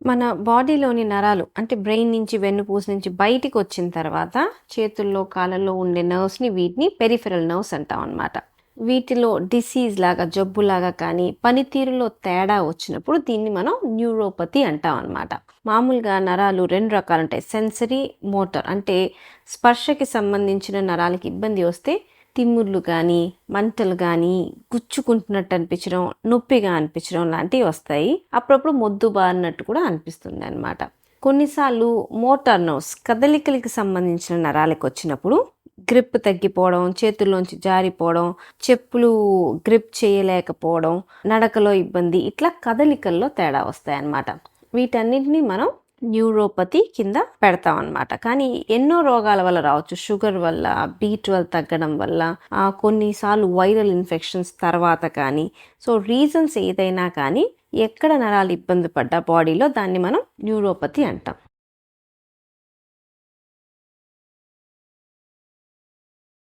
మన బాడీలోని నరాలు అంటే బ్రెయిన్ నుంచి వెన్నుపూస నుంచి బయటికి వచ్చిన తర్వాత చేతుల్లో కాళ్ళలో ఉండే నర్వ్స్ని వీటిని పెరిఫెరల్ నర్వ్స్ అంటాం అనమాట. వీటిలో డిసీజ్ లాగా జబ్బులాగా కానీ పనితీరులో తేడా వచ్చినప్పుడు దీన్ని మనం న్యూరోపతి అంటాం అనమాట. మామూలుగా నరాలు రెండు రకాలు ఉంటాయి. సెన్సరీ, మోటార్ అంటే స్పర్శకి సంబంధించిన నరాలకి ఇబ్బంది వస్తే తిమ్ముర్లు కానీ మంటలు కానీ గుచ్చుకుంటున్నట్టు అనిపించడం, నొప్పిగా అనిపించడం లాంటివి వస్తాయి. అప్పుడప్పుడు మొద్దు బారినట్టు కూడా అనిపిస్తుంది అనమాట. కొన్నిసార్లు మోటార్ నర్వ్స్ కదలికలకి సంబంధించిన నరాలకు వచ్చినప్పుడు గ్రిప్ తగ్గిపోవడం, చేతుల్లోంచి జారిపోవడం, చెప్పులు గ్రిప్ చేయలేకపోవడం, నడకలో ఇబ్బంది, ఇట్లా కదలికల్లో తేడా వస్తాయన్నమాట. వీటన్నిటిని మనం న్యూరోపతి కింద పెడతాం అనమాట. కానీ ఎన్నో రోగాల వల్ల రావచ్చు. షుగర్ వల్ల, B12 తగ్గడం వల్ల, కొన్నిసార్లు వైరల్ ఇన్ఫెక్షన్స్ తర్వాత కానీ. సో రీజన్స్ ఏదైనా కానీ ఎక్కడ నరాలు ఇబ్బంది పడ్డా బాడీలో దాన్ని మనం న్యూరోపతి అంటాం.